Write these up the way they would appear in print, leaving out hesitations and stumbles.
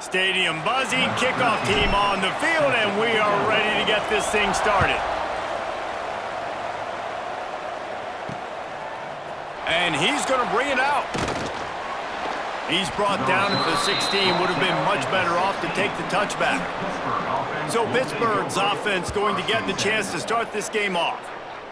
Stadium buzzing, kickoff team on the field, and we are ready to get this thing started. And he's going to bring it out. He's brought down at the 16, would have been much better off to take the touchback. So Pittsburgh's offense going to get the chance to start this game off.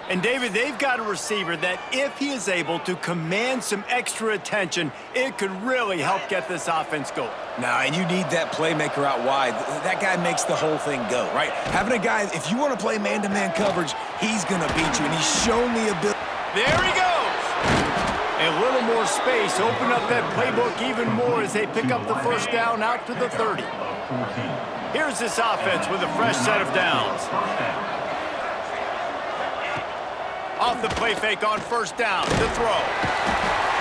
And David, they've got a receiver that if he is able to command some extra attention, it could really help get this offense going. Now, and you need that playmaker out wide. That guy makes the whole thing go, right? Having a guy, if you want to play man-to-man coverage, he's going to beat you, and he's shown the ability. There he goes! A little more space, open up that playbook even more as they pick up the first down out to the 30. Here's this offense with a fresh set of downs. Off the play fake on first down, the throw.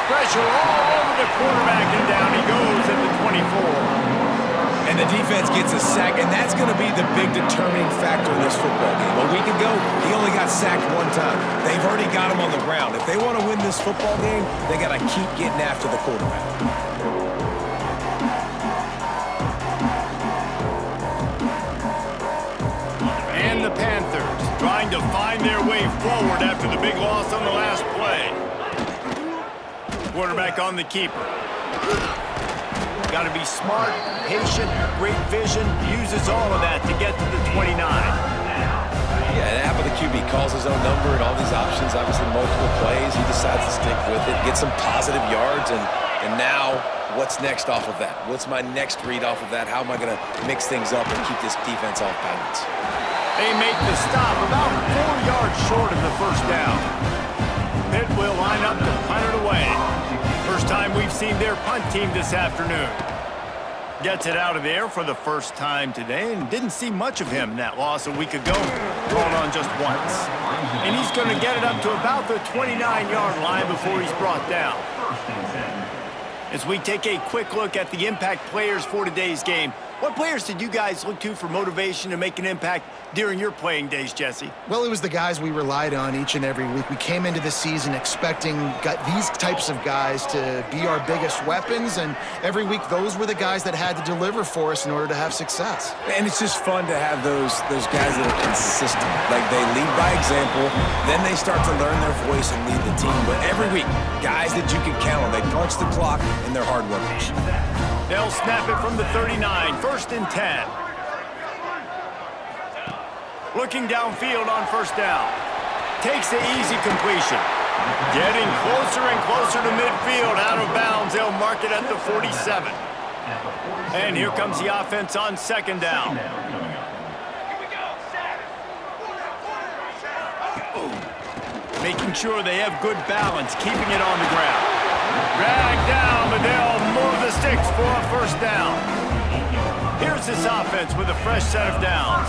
Pressure all over the quarterback, and down he goes at the 24. And the defense gets a sack, and that's going to be the big determining factor in this football game. A week ago, he only got sacked one time. They've already got him on the ground. If they want to win this football game, they got to keep getting after the quarterback. And the Panthers trying to find their way forward after the big loss on the last play. Quarterback on the keeper. Got to be smart, patient, great vision, uses all of that to get to the 29. Yeah, and half of the QB calls his own number and all these options, obviously multiple plays. He decides to stick with it, get some positive yards, and now what's next off of that? What's my next read off of that? How am I going to mix things up and keep this defense off balance? They make the stop about 4 yards short of the first down. Pitt will line up to punt it away. First time we've seen their punt team this afternoon. Gets it out of the air for the first time today and didn't see much of him in that loss a week ago. Called on just once. And he's going to get it up to about the 29-yard line before he's brought down. As we take a quick look at the impact players for today's game, what players did you guys look to for motivation to make an impact during your playing days, Jesse? Well, it was the guys we relied on each and every week. We came into the season expecting these types of guys to be our biggest weapons, and every week those were the guys that had to deliver for us in order to have success. And it's just fun to have those guys that are consistent. Like, they lead by example, then they start to learn their voice and lead the team. But every week, guys that you can count on, they punch the clock, and they're hard workers. They'll snap it from the 39, first and 10. Looking downfield on first down. Takes the easy completion. Getting closer and closer to midfield, out of bounds. They'll mark it at the 47. And here comes the offense on second down. Making sure they have good balance, keeping it on the ground. Dragged down, but they'll move the sticks for a first down. Here's this offense with a fresh set of downs.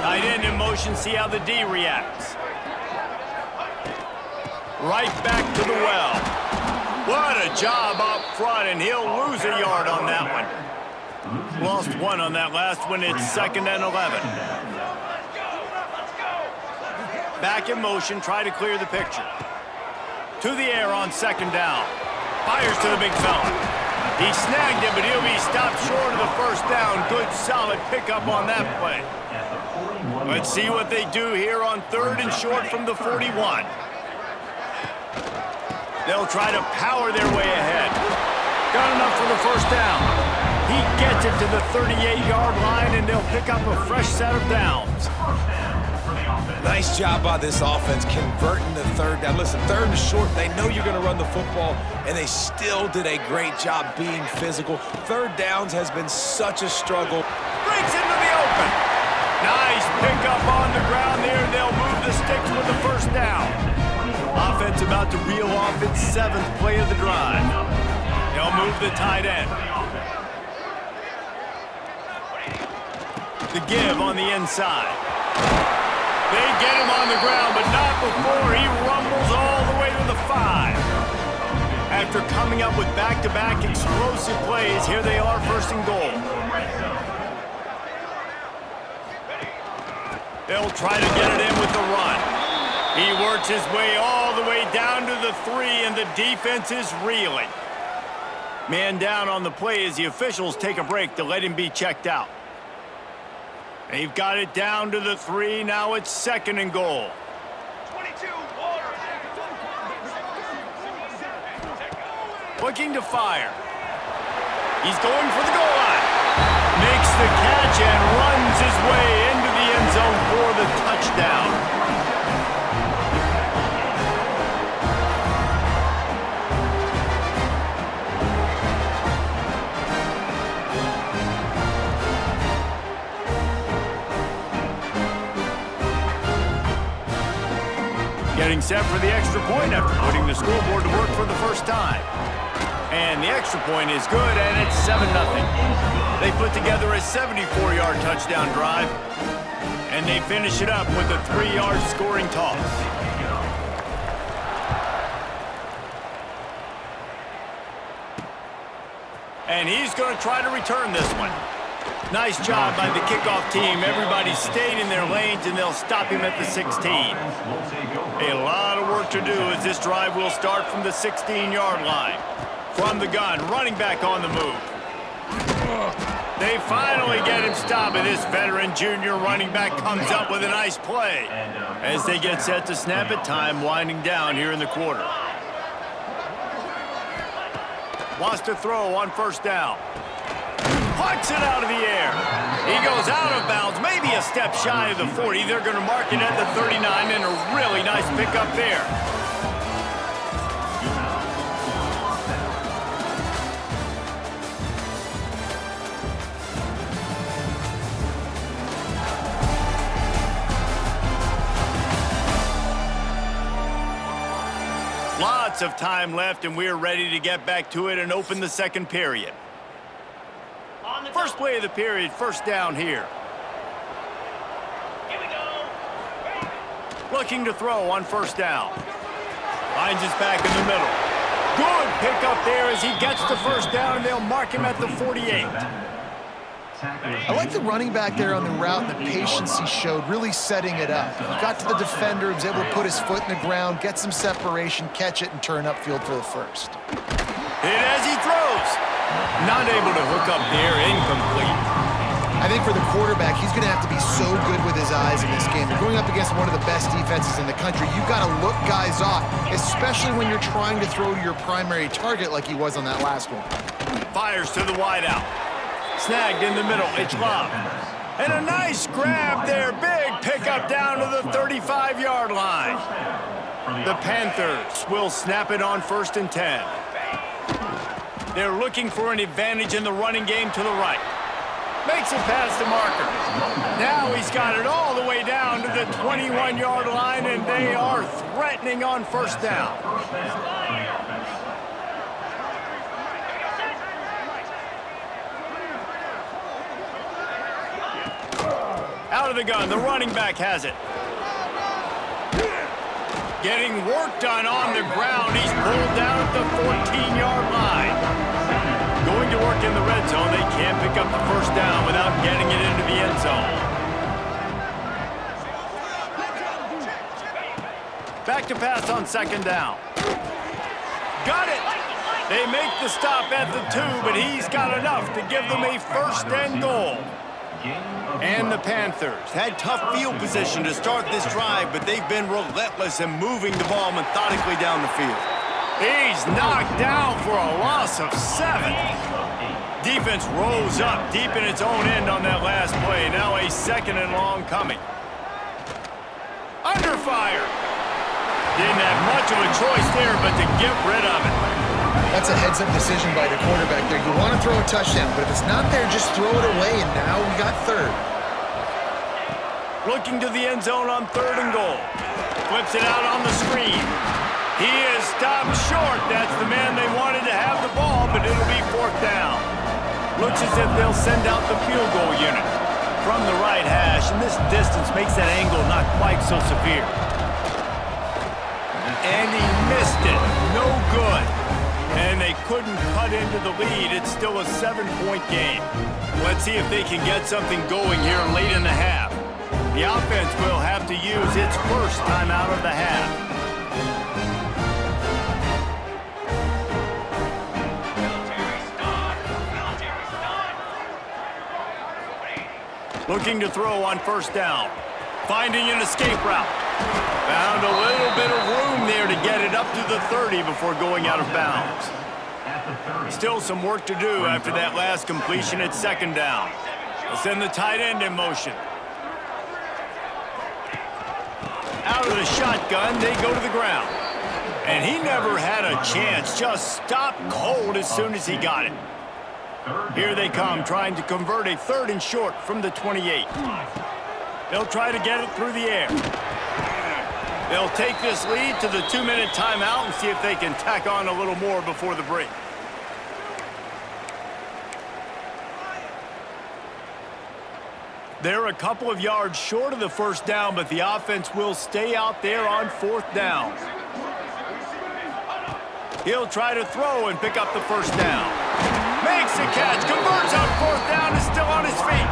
Tight end in motion, see how the D reacts. Right back to the well. What a job up front, and he'll lose a yard on that one. Lost one on that last one. It's second and 11. Back in motion, try to clear the picture. To the air on second down. Fires to the big fella. He snagged it, but he'll be stopped short of the first down. Good, solid pickup on that play. Let's see what they do here on third and short from the 41. They'll try to power their way ahead. Got enough for the first down. He gets it to the 38-yard line, and they'll pick up a fresh set of downs. Nice job by this offense converting the third down. Listen, third and short, they know you're going to run the football, and they still did a great job being physical. Third downs has been such a struggle. Breaks into the open. Nice pickup on the ground there. They'll move the sticks with the first down. Offense about to reel off its 7th play of the drive. They'll move the tight end. The give on the inside. They get him on the ground, but not before he rumbles all the way to the 5. After coming up with back-to-back explosive plays, here they are first and goal. They'll try to get it in with the run. He works his way all the way down to the 3, and the defense is reeling. Man down on the play as the officials take a break to let him be checked out. They've got it down to the 3. Now it's 2nd and goal. 22, Looking to fire. He's going for the goal line. Makes the catch and runs his way into the end zone for the touchdown. Getting set for the extra point after putting the scoreboard to work for the first time. And the extra point is good, and it's 7-0. They put together a 74-yard touchdown drive, and they finish it up with a 3-yard scoring toss. And he's going to try to return this one. Nice job by the kickoff team. Everybody stayed in their lanes, and they'll stop him at the 16. A lot of work to do as this drive will start from the 16-yard line. From the gun, running back on the move. They finally get him stopped, and this veteran junior running back comes up with a nice play. As they get set to snap it, time winding down here in the quarter. Wants to throw on 1st down. Pucks it out of the air. He goes out of bounds, maybe a step shy of the 40. They're going to mark it at the 39, and a really nice pickup there. Lots of time left, and we're ready to get back to it and open the 2nd period. First play of the period, 1st down here. Here we go. Looking to throw on 1st down. Finds his back in the middle. Good pickup there as he gets the 1st down, and they'll mark him at the 48. I like the running back there on the route and the patience he showed, really setting it up. He got to the defender, was able to put his foot in the ground, get some separation, catch it, and turn upfield for the 1st. Hit as he throws. Not able to hook up there, incomplete. I think for the quarterback, he's going to have to be so good with his eyes in this game. They're going up against one of the best defenses in the country. You've got to look guys off, especially when you're trying to throw to your primary target like he was on that last one. Fires to the wideout. Snagged in the middle. It's Love. And a nice grab there. Big pickup down to the 35-yard line. The Panthers will snap it on 1st and 10. They're looking for an advantage in the running game to the right. Makes it past the marker. Now he's got it all the way down to the 21-yard line, and they are threatening on 1st down. Out of the gun, the running back has it. Getting work done on the ground. He's pulled down at the 14-yard line. Going to work in the red zone. They can't pick up the 1st down without getting it into the end zone. Back to pass on 2nd down. Got it. They make the stop at the 2, but he's got enough to give them a 1st and goal. And the Panthers had tough field position to start this drive, but they've been relentless in moving the ball methodically down the field. He's knocked down for a loss of 7. Defense rose up deep in its own end on that last play. Now a 2nd and long coming. Under fire. Didn't have much of a choice there but to get rid of it. That's a heads-up decision by the quarterback there. You want to throw a touchdown, but if it's not there, just throw it away, and now we got 3rd. Looking to the end zone on 3rd and goal. Flips it out on the screen. He is stopped short. That's the man they wanted to have the ball, but it'll be 4th down. Looks as if they'll send out the field goal unit from the right hash, and this distance makes that angle not quite so severe. And he missed it. No good. And they couldn't cut into the lead. It's still a 7-point game. Let's see if they can get something going here late in the half. The offense will have to use its 1st time out of the half. Looking to throw on first down. Finding an escape route. Found a little bit of room there to get it up to the 30 before going out of bounds. Still some work to do after that last completion at second down. They'll send the tight end in motion. Out of the shotgun, they go to the ground. And he never had a chance, just stopped cold as soon as he got it. Here they come, trying to convert a 3rd and short from the 28. They'll try to get it through the air. They'll take this lead to the 2-minute timeout and see if they can tack on a little more before the break. They're a couple of yards short of the first down, but the offense will stay out there on 4th down. He'll try to throw and pick up the first down. Makes the catch, converts on 4th down, is still on his feet.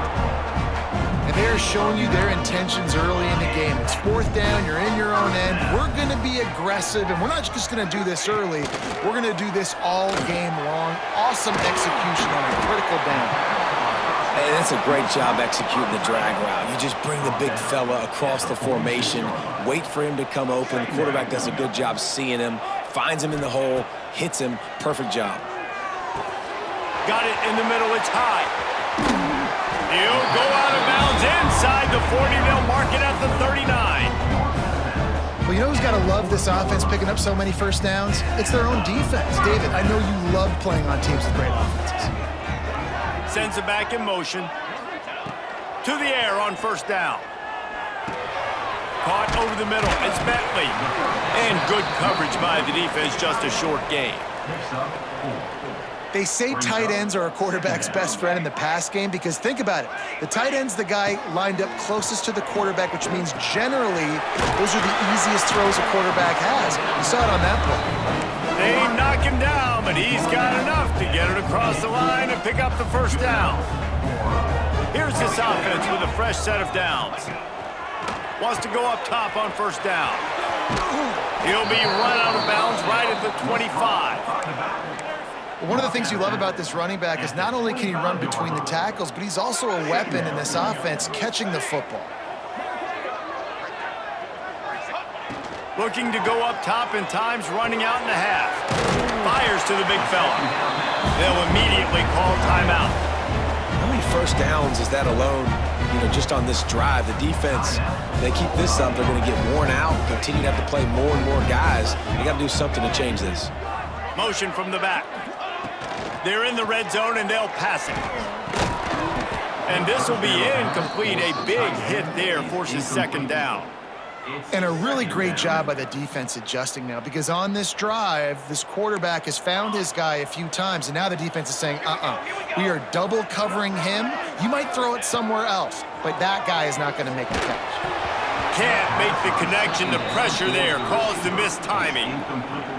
And they're showing you their intentions early in the game. It's 4th down, you're in your own end. We're going to be aggressive, and we're not just going to do this early. We're going to do this all game long. Awesome execution on a critical down. Hey, that's a great job executing the drag route. You just bring the big fella across the formation, wait for him to come open. The quarterback does a good job seeing him, finds him in the hole, hits him. Perfect job. Got it in the middle, it's high. He'll go out of bounds inside the 40. They'll mark it at the 39. Well, you know who's got to love this offense picking up so many first downs? It's their own defense. David, I know you love playing on teams with great offenses. Sends it back in motion. To the air on first down. Caught over the middle. It's Bentley. And good coverage by the defense, just a short gain. They say tight ends are a quarterback's best friend in the pass game because think about it. The tight end's the guy lined up closest to the quarterback, which means generally those are the easiest throws a quarterback has. You saw it on that play. They knock him down, but he's got enough to get it across the line and pick up the first down. Here's this offense with a fresh set of downs. Wants to go up top on first down. He'll be run out of bounds right at the 25. One of the things you love about this running back is not only can he run between the tackles, but he's also a weapon in this offense catching the football. Looking to go up top in times, running out in the half. Fires to the big fella. They'll immediately call timeout. How many first downs is that alone, just on this drive? The defense, they keep this up, they're going to get worn out, continue to have to play more and more guys. They got to do something to change this. Motion from the back. They're in the red zone, and they'll pass it. And this will be incomplete. A big hit there forces second down. And a really great job by the defense adjusting now because on this drive, this quarterback has found his guy a few times, and now the defense is saying, we are double covering him. You might throw it somewhere else, but that guy is not going to make the catch. Can't make the connection. The pressure there caused the missed timing.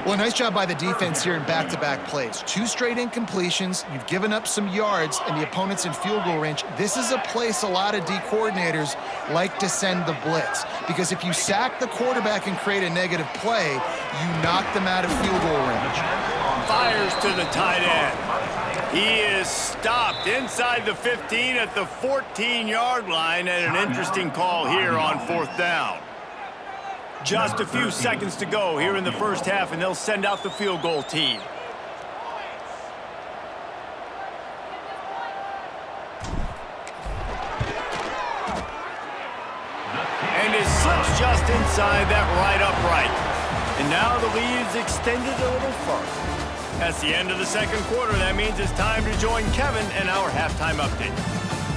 Well, nice job by the defense here in back-to-back plays. 2 straight incompletions. You've given up some yards, and the opponent's in field goal range. This is a place a lot of D coordinators like to send the blitz because if you sack the quarterback and create a negative play, you knock them out of field goal range. Fires to the tight end. He is stopped inside the 15 at the 14-yard line, and an interesting call here on 4th down. Just a few seconds to go here in the first half, and they'll send out the field goal team. And it slips just inside that right upright. And now the lead's extended a little further. That's the end of the second quarter. That means it's time to join Kevin and our halftime update.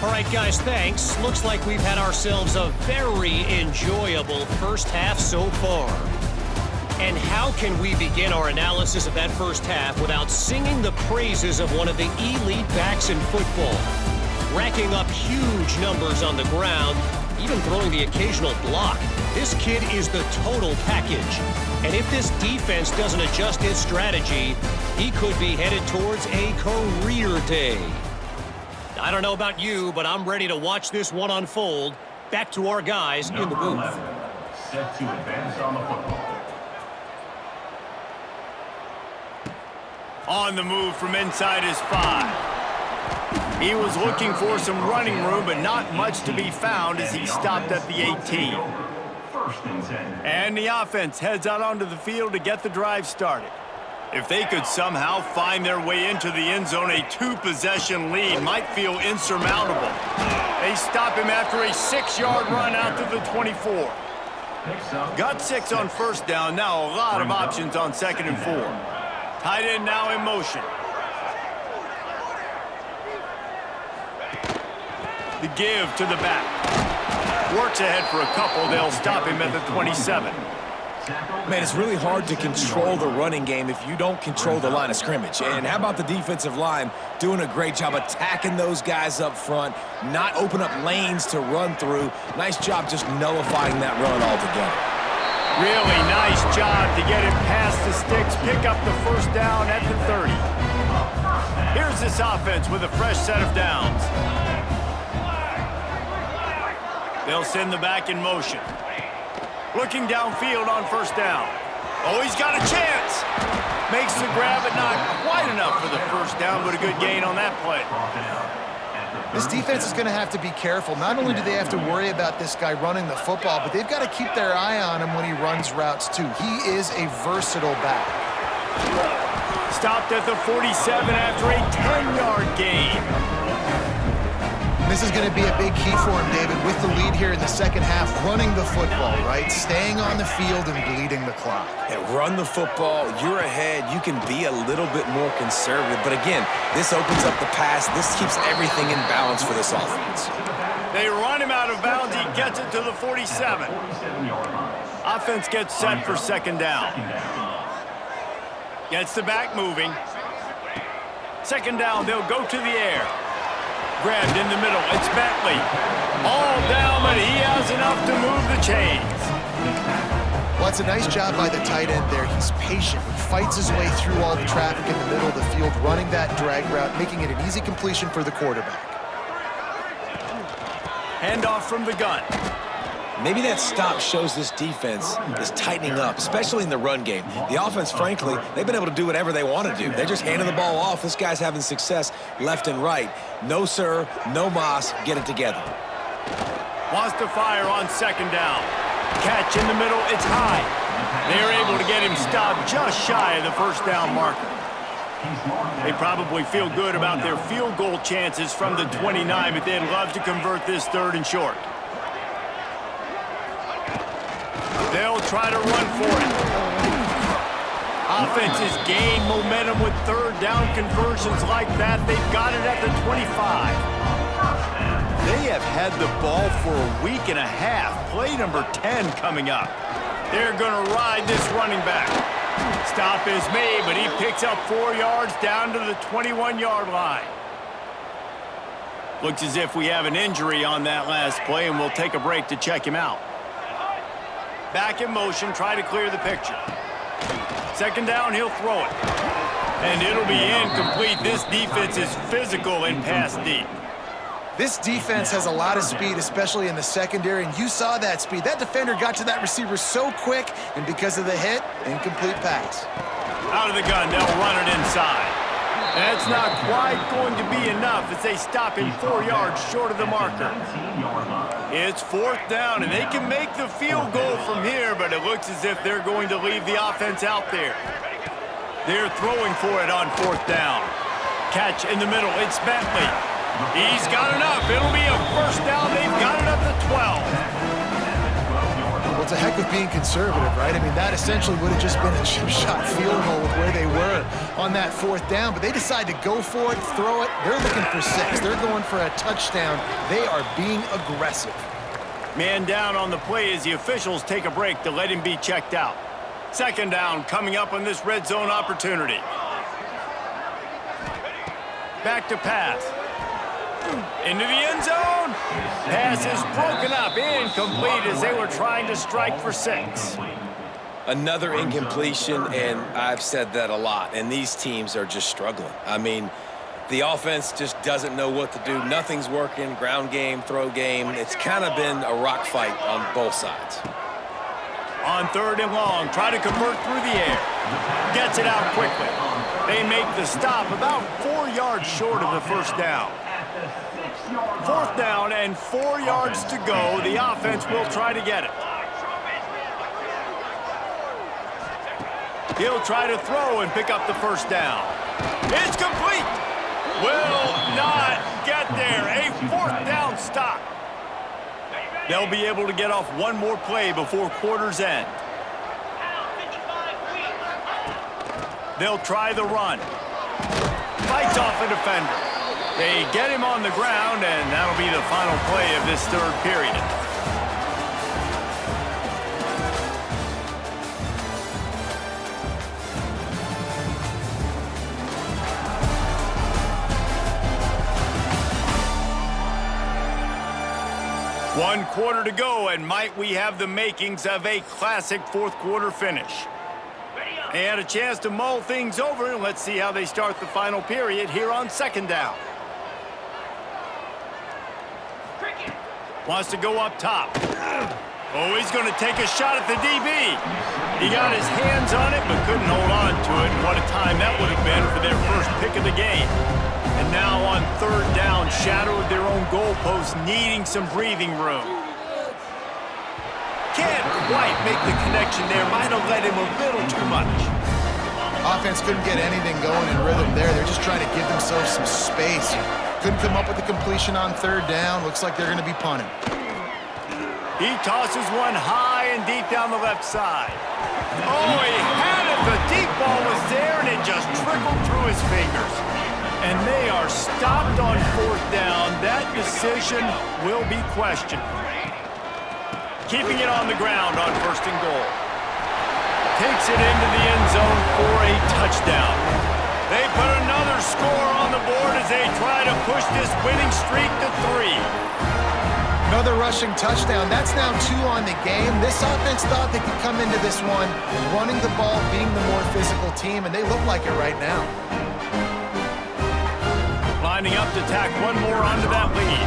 All right, guys, thanks. Looks like we've had ourselves a very enjoyable first half so far. And how can we begin our analysis of that first half without singing the praises of one of the elite backs in football? Racking up huge numbers on the ground, even throwing the occasional block. This kid is the total package. And if this defense doesn't adjust its strategy, he could be headed towards a career day. I don't know about you, but I'm ready to watch this one unfold. Back to our guys in the booth. Set to advance on the football. On the move from inside his 5. He was looking for some running room, but not much to be found as he stopped at the 18. And the offense heads out onto the field to get the drive started. If they could somehow find their way into the end zone, a 2-possession lead might feel insurmountable. They stop him after a 6-yard run out to the 24. Got 6 on first down. Now a lot of options on 2nd and 4. Tight end now in motion. The give to the back. Works ahead for a couple. They'll stop him at the 27. Man, it's really hard to control the running game if you don't control the line of scrimmage. And how about the defensive line doing a great job attacking those guys up front, not open up lanes to run through. Nice job just nullifying that run altogether. Really nice job to get him past the sticks, pick up the first down at the 30. Here's this offense with a fresh set of downs. They'll send the back in motion. Looking downfield on first down. Oh, he's got a chance. Makes the grab, but not quite enough for the first down, but a good gain on that play. This defense is going to have to be careful. Not only do they have to worry about this guy running the football, but they've got to keep their eye on him when he runs routes, too. He is a versatile back. Stopped at the 47 after a 10-yard gain. This is going to be a big key for him, David, with the lead here in the second half, running the football, right? Staying on the field and bleeding the clock. Yeah, run the football, you're ahead, you can be a little bit more conservative. But again, this opens up the pass. This keeps everything in balance for this offense. They run him out of bounds. He gets it to the 47. Offense gets set for second down. Gets the back moving. Second down, they'll go to the air. Grabbed in the middle, it's Bentley. All down, but he has enough to move the chains. Well, it's a nice job by the tight end there. He's patient. He fights his way through all the traffic in the middle of the field, running that drag route, making it an easy completion for the quarterback. Handoff from the gun. Maybe that stop shows this defense is tightening up, especially in the run game. The offense, frankly, they've been able to do whatever they want to do. They're just handing the ball off. This guy's having success left and right. No, sir, no mas, get it together. Wants to fire on second down. Catch in the middle, it's high. They're able to get him stopped just shy of the first down marker. They probably feel good about their field goal chances from the 29, but they'd love to convert this 3rd and short. They'll try to run for it. Offenses gain momentum with 3rd down conversions like that. They've got it at the 25. They have had the ball for a week and a half. Play number 10 coming up. They're going to ride this running back. Stop is made, but he picks up 4 yards down to the 21-yard line. Looks as if we have an injury on that last play, and we'll take a break to check him out. Back in motion, try to clear the picture. Second down, he'll throw it. And it'll be incomplete. This defense is physical in pass deep. This defense has a lot of speed, especially in the secondary, and you saw that speed. That defender got to that receiver so quick, and because of the hit, incomplete pass. Out of the gun, they'll run it inside. That's not quite going to be enough as they stop him 4 yards short of the marker. It's 4th down, and they can make the field goal from here, but it looks as if they're going to leave the offense out there. They're throwing for it on 4th down. Catch in the middle, it's Bentley. He's got enough. It'll be a first down. They've got it up to 12. Well, it's a heck of being conservative, right? I mean, that essentially would have just been a chip shot field goal with where they were on that 4th down, but they decide to go for it, throw it. They're looking for 6. They're going for a touchdown. They are being aggressive. Man down on the play as the officials take a break to let him be checked out. Second down coming up on this red zone opportunity. Back to pass. Into the end zone. Pass is broken up, incomplete as they were trying to strike for 6. Another incompletion, and I've said that a lot, and these teams are just struggling. I mean, the offense just doesn't know what to do. Nothing's working, ground game, throw game. It's kind of been a rock fight on both sides. On 3rd and long, try to convert through the air. Gets it out quickly. They make the stop about 4 yards short of the first down. 4th down and 4 yards to go. The offense will try to get it. He'll try to throw and pick up the 1st down. It's complete. Will not get there. A 4th down stop. They'll be able to get off one more play before quarter's end. They'll try the run. Fights off a defender. They get him on the ground, and that'll be the final play of this 3rd period. One quarter to go, and might we have the makings of a classic 4th quarter finish. They had a chance to mull things over, and let's see how they start the final period here on 2nd down. Wants to go up top. Oh, he's going to take a shot at the DB. He got his hands on it, but couldn't hold on to it. And what a time that would have been for their first pick of the game. And now on 3rd down, shadow of their own goalpost, needing some breathing room. Can't quite make the connection there. Might have led him a little too much. Offense couldn't get anything going in rhythm there. They're just trying to give themselves some space. Couldn't come up with the completion on 3rd down. Looks like they're going to be punting. He tosses one high and deep down the left side. Oh, he had it. The deep ball was there, and it just trickled through his fingers. And they are stopped on 4th down. That decision will be questioned. Keeping it on the ground on 1st and goal. Takes it into the end zone for a touchdown. They put another score on the board as they try to push this winning streak to 3. Another rushing touchdown. That's now 2 on the game. This offense thought they could come into this one running the ball, being the more physical team, and they look like it right now. Lining up to tack one more onto that lead.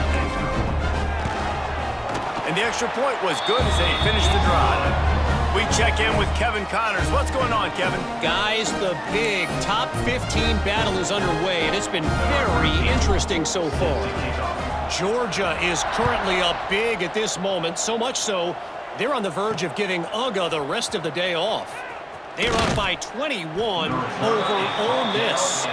And the extra point was good as they finished the drive. We check in with Kevin Connors. What's going on, Kevin? Guys, the big top 15 battle is underway, and it's been very interesting so far. Georgia is currently up big at this moment, so much so, they're on the verge of giving UGA the rest of the day off. They're up by 21 over Ole Miss.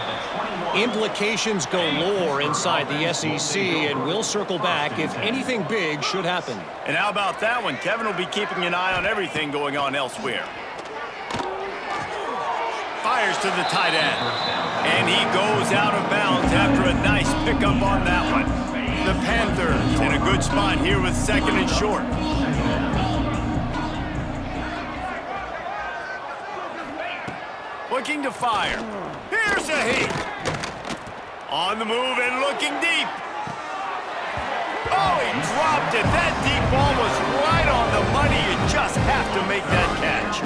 Implications galore inside the SEC, and we'll circle back if anything big should happen. And how about that one? Kevin will be keeping an eye on everything going on elsewhere. Fires to the tight end. And he goes out of bounds after a nice pickup on that one. The Panthers in a good spot here with 2nd and short. Looking to fire. Here's a hit. On the move and looking deep. Oh, he dropped it. That deep ball was right on the money. You just have to make that catch.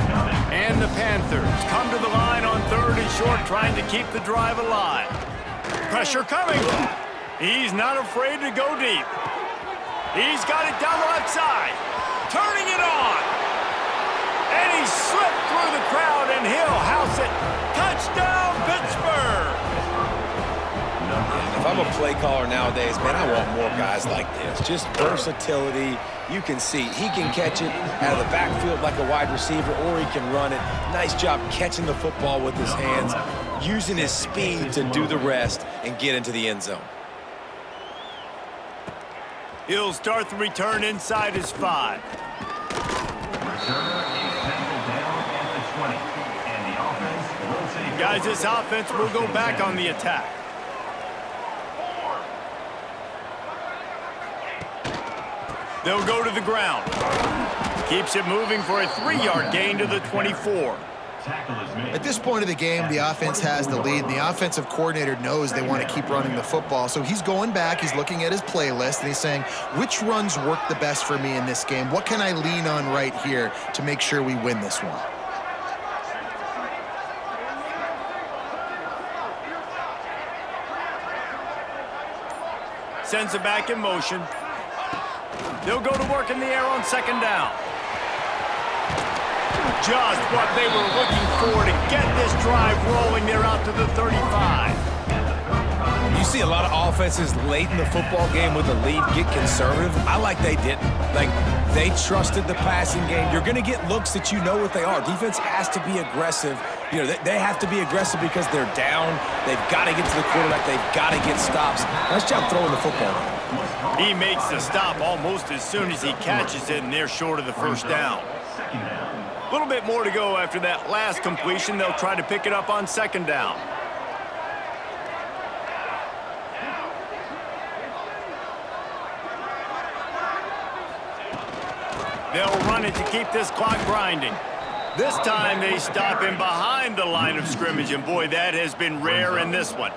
And the Panthers come to the line on 3rd and short, trying to keep the drive alive. Pressure coming. He's not afraid to go deep. He's got it down the left side. Turning it on. And he slipped through the crowd, and he'll house it. Touchdown, Pittsburgh! If I'm a play caller nowadays, man, I want more guys like this. Just versatility. You can see he can catch it out of the backfield like a wide receiver, or he can run it. Nice job catching the football with his hands, using his speed to do the rest and get into the end zone. He'll start the return inside his 5. Guys, this offense will go back on the attack. They'll go to the ground. Keeps it moving for a 3-yard gain to the 24. At this point of the game, the offense has the lead, and the offensive coordinator knows they want to keep running the football. So he's going back, he's looking at his playlist, and he's saying, which runs work the best for me in this game? What can I lean on right here to make sure we win this one? Sends it back in motion. They'll go to work in the air on 2nd down. Just what they were looking for to get this drive rolling. They're out to the 35. You see a lot of offenses late in the football game with a lead get conservative. I like they didn't. Like, they trusted the passing game. You're going to get looks that you know what they are. Defense has to be aggressive. You know, they have to be aggressive because they're down. They've got to get to the quarterback. They've got to get stops. Nice job throwing the football. He makes the stop almost as soon as he catches it, and they're short of the first down. A little bit more to go after that last completion. They'll try to pick it up on second down. They'll run it to keep this clock grinding. This time they stop him behind the line of scrimmage, and boy, that has been rare in this one.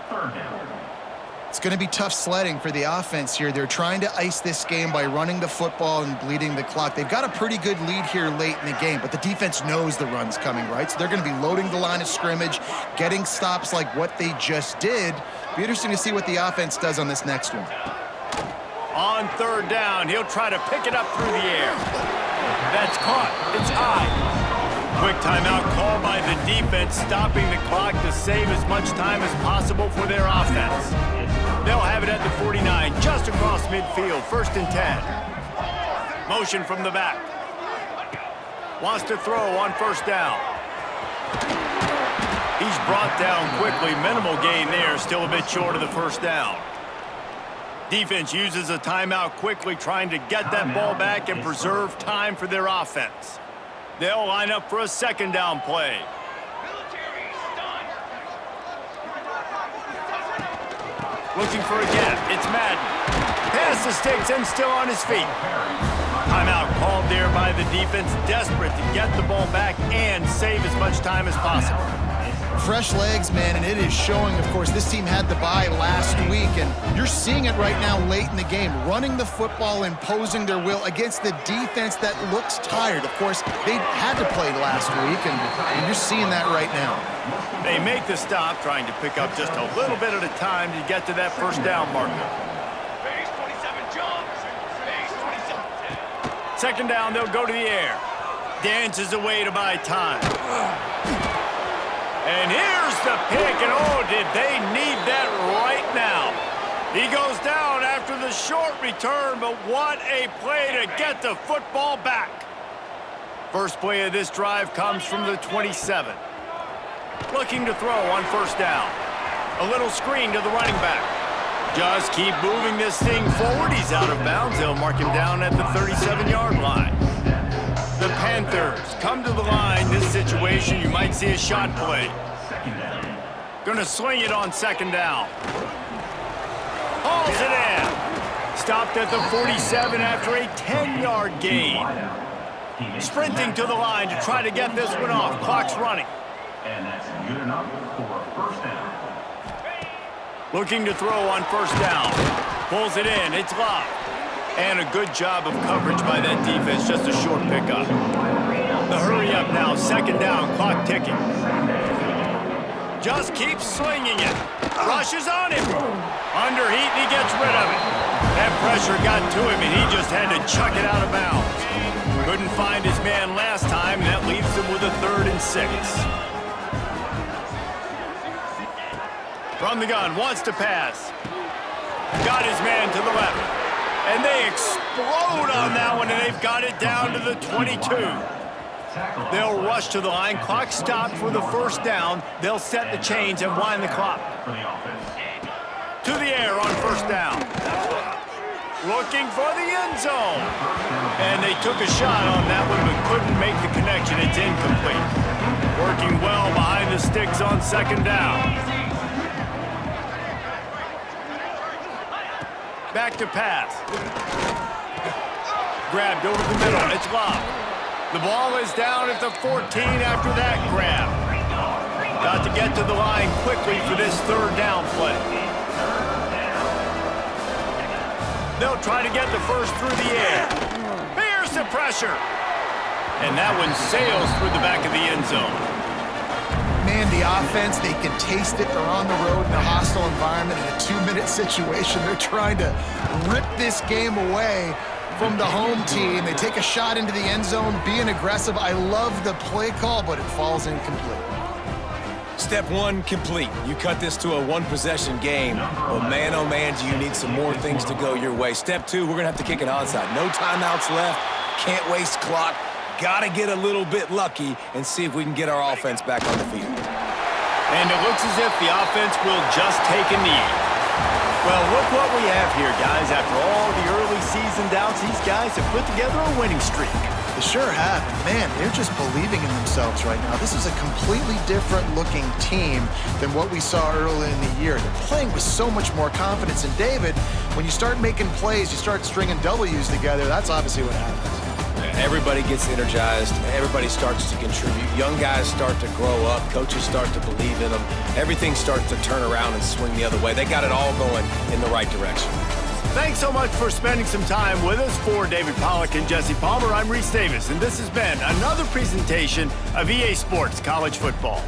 It's going to be tough sledding for the offense here. They're trying to ice this game by running the football and bleeding the clock. They've got a pretty good lead here late in the game, but the defense knows the run's coming, right? So they're going to be loading the line of scrimmage, getting stops like what they just did. Be interesting to see what the offense does on this next one. On third down, he'll try to pick it up through the air. That's caught. It's high. Quick timeout called by the defense, stopping the clock to save as much time as possible for their offense. They'll have it at the 49, just across midfield, 1st and 10. Motion from the back. Wants to throw on 1st down. He's brought down quickly. Minimal gain there, still a bit short of the 1st down. Defense uses a timeout quickly, trying to get that ball back and preserve time for their offense. They'll line up for a 2nd down play. Looking for a gap. It's Madden. Pass the sticks and still on his feet. Timeout called there by the defense, desperate to get the ball back and save as much time as possible. Fresh legs, man, and it is showing. Of course, this team had the bye last week, and you're seeing it right now late in the game, running the football, imposing their will against the defense that looks tired. Of course, they had to play last week, and you're seeing that right now. They make the stop, trying to pick up just a little bit at a time to get to that 1st down marker. 2nd down, they'll go to the air. Dances away to buy time. And here's the pick, and oh, did they need that right now. He goes down after the short return, but what a play to get the football back. First play of this drive comes from the 27. Looking to throw on 1st down. A little screen to the running back. Just keep moving this thing forward. He's out of bounds. They'll mark him down at the 37-yard line. The Panthers come to the line. This situation, you might see a shot play. Gonna swing it on 2nd down. Hauls it in. Stopped at the 47 after a 10-yard gain. Sprinting to the line to try to get this one off. Clock's running. And that's good enough for a 1st down. Looking to throw on 1st down. Pulls it in. It's locked. And a good job of coverage by that defense. Just a short pickup. The hurry up now. 2nd down. Clock ticking. Just keeps swinging it. Rushes on him. Under heat, and he gets rid of it. That pressure got to him, and he just had to chuck it out of bounds. Couldn't find his man last time, and that leaves him with a 3rd and 6. From the gun, wants to pass. Got his man to the left. And they explode on that one, and they've got it down to the 22. They'll rush to the line. Clock stopped for the 1st down. They'll set the chains and wind the clock. To the air on 1st down. Looking for the end zone. And they took a shot on that one, but couldn't make the connection. It's incomplete. Working well behind the sticks on 2nd down. Back to pass. Grabbed over the middle. It's locked. The ball is down at the 14 after that grab. Got to get to the line quickly for this 3rd down play. They'll try to get the 1st through the air. Here's the pressure. And that one sails through the back of the end zone. Man, the offense, they can taste it. They're on the road in a hostile environment in a 2-minute situation. They're trying to rip this game away from the home team. They take a shot into the end zone, being aggressive. I love the play call, but it falls incomplete. Step one, complete. You cut this to a one-possession game. Well, man, oh man, do you need some more things to go your way. Step two, we're going to have to kick an onside. No timeouts left. Can't waste clock. Got to get a little bit lucky and see if we can get our offense back on the field. And it looks as if the offense will just take a knee. Well, look what we have here, guys. After all the early season doubts, these guys have put together a winning streak. They sure have. Man, they're just believing in themselves right now. This is a completely different looking team than what we saw early in the year. They're playing with so much more confidence. And David, when you start making plays, you start stringing W's together, that's obviously what happens. Everybody gets energized. Everybody starts to contribute. Young guys start to grow up. Coaches start to believe in them. Everything starts to turn around and swing the other way. They got it all going in the right direction. Thanks so much for spending some time with us. For David Pollack and Jesse Palmer, I'm Reese Davis, and this has been another presentation of EA Sports College Football.